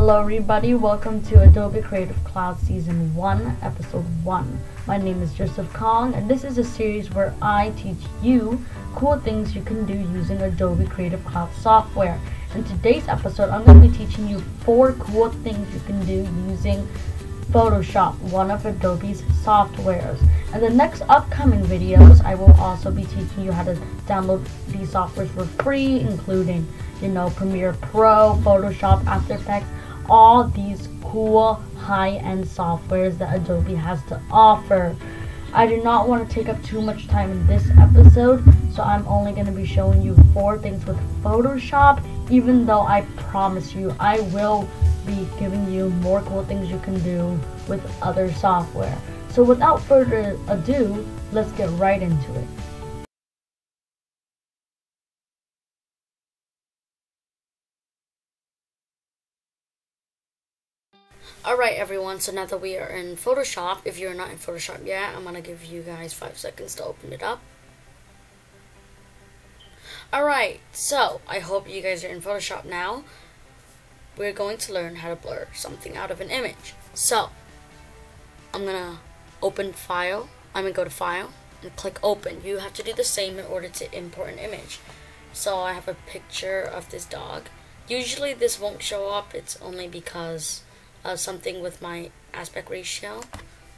Hello everybody, welcome to Adobe Creative Cloud Season 1, Episode 1. My name is Joseph Kong, and this is a series where I teach you cool things you can do using Adobe Creative Cloud software. In today's episode, I'm going to be teaching you 4 cool things you can do using Photoshop, one of Adobe's softwares. In the next upcoming videos, I will also be teaching you how to download these softwares for free, including, Premiere Pro, Photoshop, After Effects, all these cool high-end softwares that Adobe has to offer. I do not want to take up too much time in this episode, so I'm only going to be showing you 4 things with Photoshop, even though I promise you I will be giving you more cool things you can do with other software. So without further ado, let's get right into it. Alright everyone, so now that we are in Photoshop, if you're not in Photoshop yet, I'm going to give you guys 5 seconds to open it up. Alright, so I hope you guys are in Photoshop now. We're going to learn how to blur something out of an image. So, I'm going to open File, go to File, and click Open. You have to do the same in order to import an image. So I have a picture of this dog. Usually this won't show up, it's only because of something with my aspect ratio,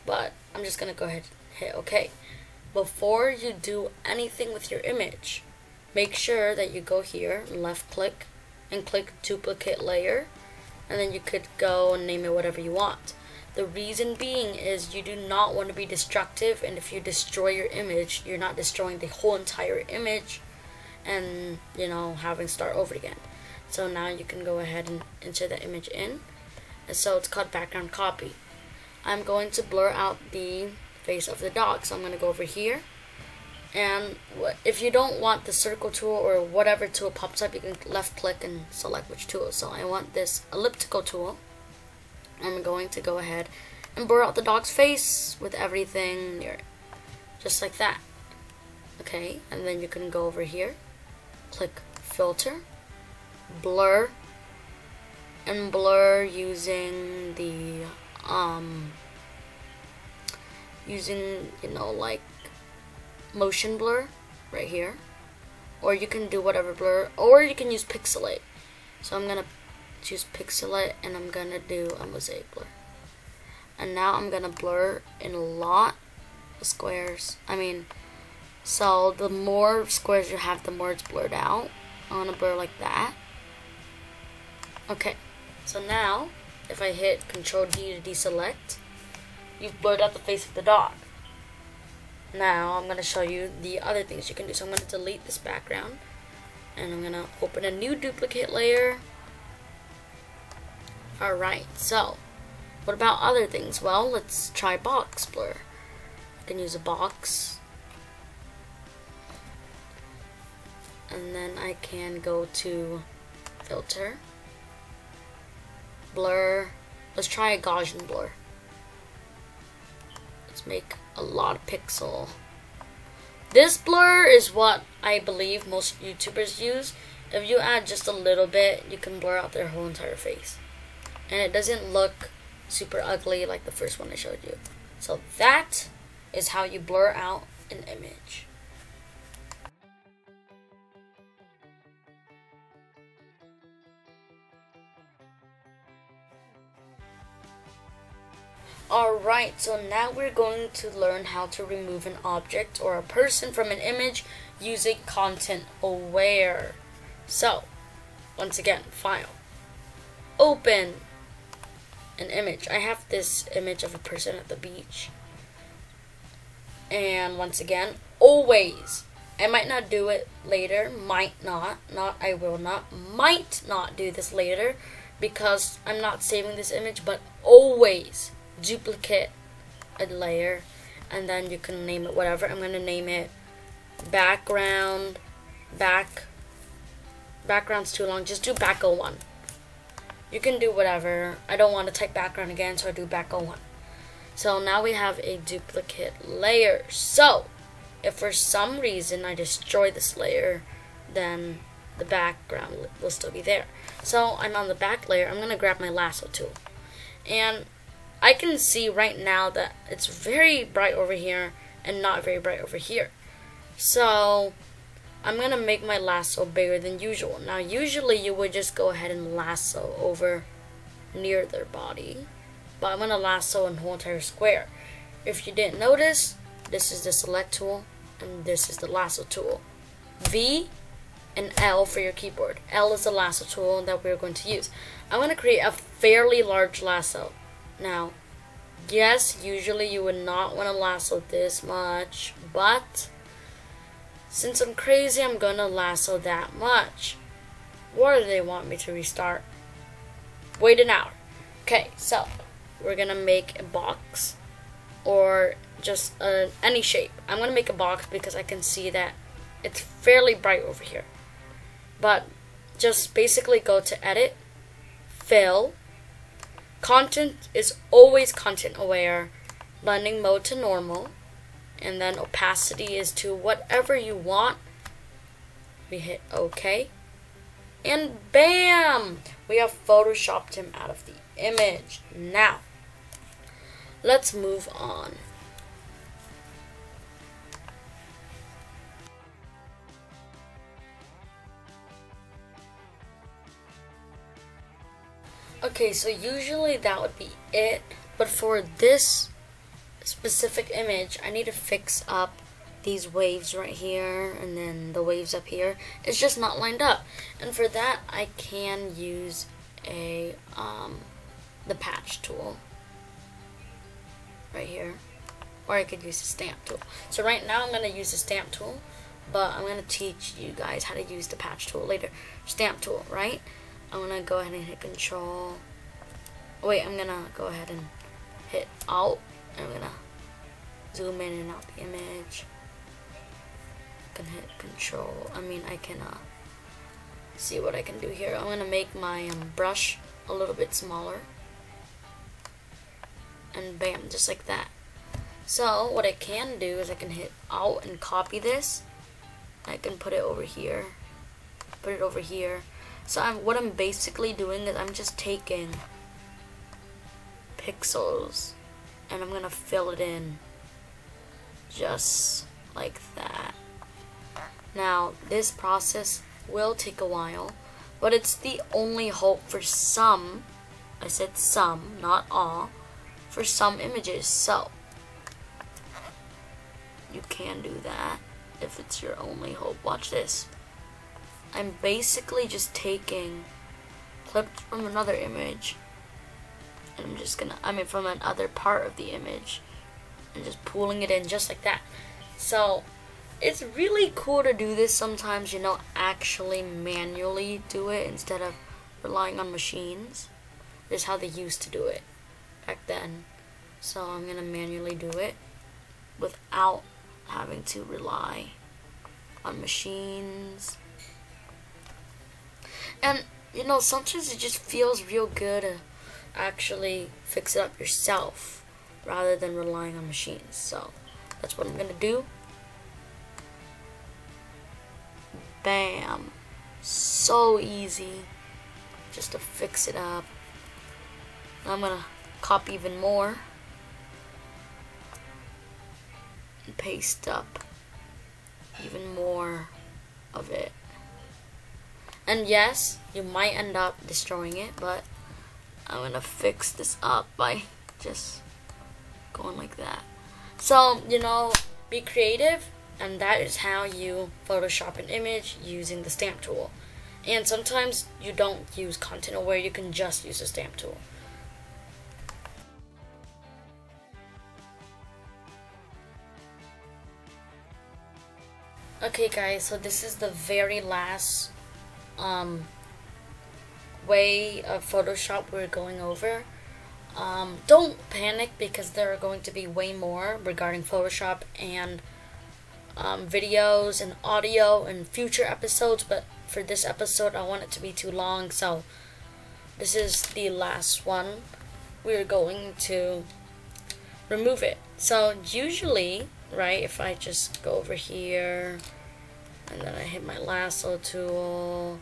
but I'm just going to go ahead and hit OK. Before you do anything with your image, make sure that you go here, left click, and click duplicate layer, and then you could go and name it whatever you want. The reason being is you do not want to be destructive, and if you destroy your image, you're not destroying the whole entire image and having to start over again. So now you can go ahead and insert that image in, and so it's called background copy. I'm going to blur out the face of the dog, so I'm going to go over here. And if you don't want the circle tool or whatever tool pops up, you can left click and select which tool. So I want this elliptical tool. I'm going to go ahead and blur out the dog's face with everything near it, just like that. Okay, and then you can go over here, click filter, blur, and blur using the like motion blur right here, or you can do whatever blur, or you can use pixelate. So I'm gonna choose pixelate, and I'm gonna do a mosaic blur, and now I'm gonna blur in a lot of squares. So the more squares you have, the more it's blurred out. I want to blur like that. Okay, so now if I hit Ctrl D to deselect, you've blurred out the face of the dog. Now I'm going to show you the other things you can do. So I'm going to delete this background, and I'm going to open a new duplicate layer. Alright, so what about other things? Well, let's try box blur. I can use a box, and then I can go to filter, blur. Let's try a Gaussian blur. Let's make a lot of pixel. This blur is what I believe most YouTubers use. If you add just a little bit, you can blur out their whole entire face, and it doesn't look super ugly like the first one I showed you. So that is how you blur out an image. Alright, so now we're going to learn how to remove an object or a person from an image using Content Aware. So, once again, File, Open, an image. I have this image of a person at the beach. And once again, always, I might not do it later, might not I will not, might not do this later because I'm not saving this image, but always duplicate a layer, and then you can name it whatever. I'm going to name it background's too long, just do back 01. You can do whatever. I don't want to type background again, so I do back 01. So now we have a duplicate layer. So if for some reason I destroy this layer, then the background will still be there. So I'm on the back layer. I'm going to grab my lasso tool. And I can see right now that it's very bright over here and not very bright over here. So I'm going to make my lasso bigger than usual. Now usually you would just go ahead and lasso over near their body. But I'm going to lasso a whole entire square. If you didn't notice, this is the select tool and this is the lasso tool. V and L for your keyboard. L is the lasso tool that we're going to use. I'm going to create a fairly large lasso. Now, yes, usually you would not want to lasso this much, but since I'm crazy, I'm going to lasso that much. Or do they want me to restart? Wait an hour. Okay, so we're going to make a box or just any shape. I'm going to make a box because I can see that it's fairly bright over here. But just basically go to edit, fill. Content is always content aware. Blending mode to normal. And then opacity is to whatever you want. We hit OK. And bam! We have photoshopped him out of the image. Now, let's move on. Okay, so usually that would be it, but for this specific image, I need to fix up these waves right here and then the waves up here. It's just not lined up, and for that I can use a the patch tool right here, or I could use the stamp tool. So right now I'm going to use the stamp tool, but I'm going to teach you guys how to use the patch tool later. Stamp tool, right? I'm going to go ahead and hit control. Wait, I'm going to go ahead and hit alt. And I'm going to zoom in and out the image. I can hit control. I can see what I can do here. I'm going to make my brush a little bit smaller. And bam, just like that. So what I can do is I can hit alt and copy this. I can put it over here. Put it over here. So what I'm basically doing is I'm just taking pixels and I'm gonna fill it in just like that. Now this process will take a while, but it's the only hope for some, I said some, not all, for some images. So you can do that if it's your only hope. Watch this. I'm basically just taking clips from another image, and I'm just gonna, from another part of the image, and just pulling it in just like that. So it's really cool to do this sometimes, actually manually do it instead of relying on machines. This is how they used to do it back then. So I'm gonna manually do it without having to rely on machines. And sometimes it just feels real good to actually fix it up yourself rather than relying on machines. So that's what I'm gonna do. Bam. So easy just to fix it up. Now I'm gonna copy even more and paste up even more of it. And yes, you might end up destroying it, but I'm gonna fix this up by just going like that. So, be creative, and that is how you Photoshop an image using the stamp tool. And sometimes you don't use content aware, you can just use the stamp tool. Okay guys, so this is the very last way of Photoshop we're going over. Don't panic because there are going to be way more regarding Photoshop and videos and audio in future episodes, but for this episode I want it to be too long, so this is the last one. We're going to remove it. So usually, right, if I just go over here, And then I hit my lasso tool.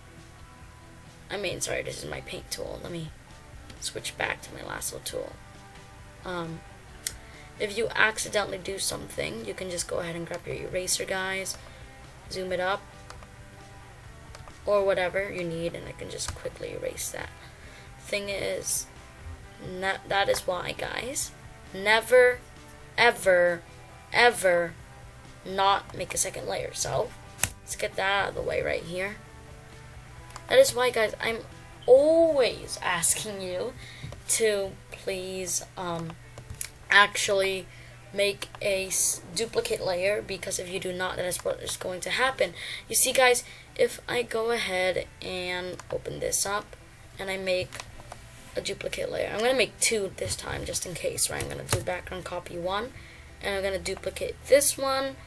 Sorry, this is my paint tool. Let me switch back to my lasso tool. If you accidentally do something, you can just go ahead and grab your eraser, guys, zoom it up, or whatever you need, and I can just quickly erase that. Thing is, that is why, guys, never, ever, ever not make a second layer. So let's get that out of the way right here. That is why, guys, I'm always asking you to please actually make a duplicate layer, because if you do not, that is what is going to happen. You see, guys, if I go ahead and open this up and I make a duplicate layer, I'm going to make 2 this time just in case, right? I'm going to do background copy 1, and I'm going to duplicate this one,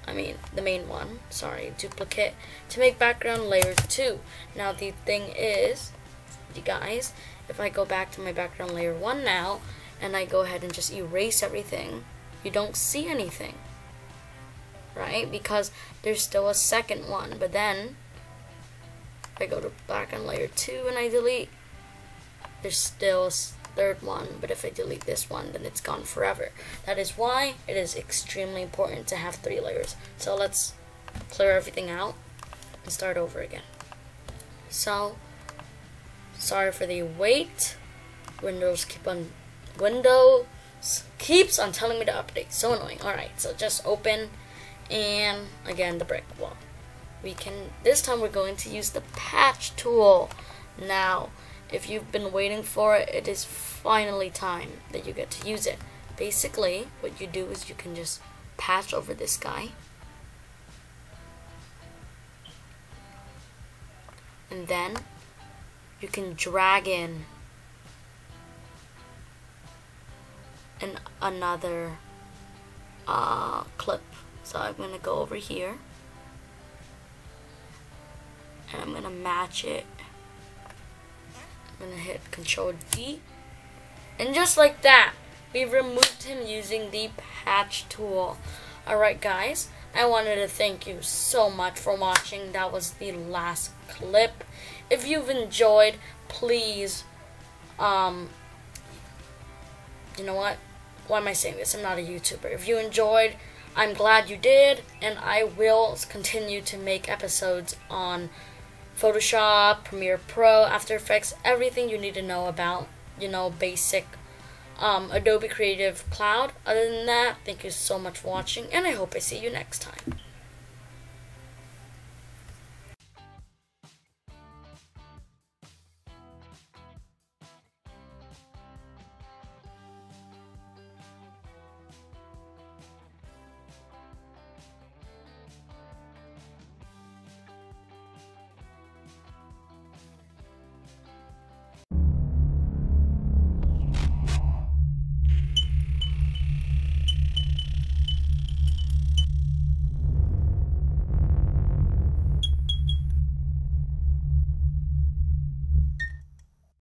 the main one, sorry, duplicate, to make background layer 2. Now the thing is, you guys, if I go back to my background layer 1 now, and I go ahead and just erase everything, you don't see anything, right? Because there's still a second one. But then, if I go to background layer 2 and I delete, there's still a third one. But if I delete this one, then it's gone forever. That is why it is extremely important to have 3 layers. So let's clear everything out and start over again. So, sorry for the wait. Windows keeps on telling me to update. So annoying. Alright, so just open, and again, the brick wall. This time we're going to use the patch tool. Now, if you've been waiting for it, it is finally time that you get to use it. Basically, what you do is you can just patch over this guy. And then you can drag in another clip. So I'm going to go over here and I'm going to match it. I'm going to hit Control D, and just like that, we've removed him using the patch tool. Alright, guys, I wanted to thank you so much for watching. That was the last clip. If you've enjoyed, please, you know what? Why am I saying this? I'm not a YouTuber. If you enjoyed, I'm glad you did, and I will continue to make episodes on Photoshop, Premiere Pro, After Effects, everything you need to know about, basic Adobe Creative Cloud. Other than that, thank you so much for watching, and I hope I see you next time.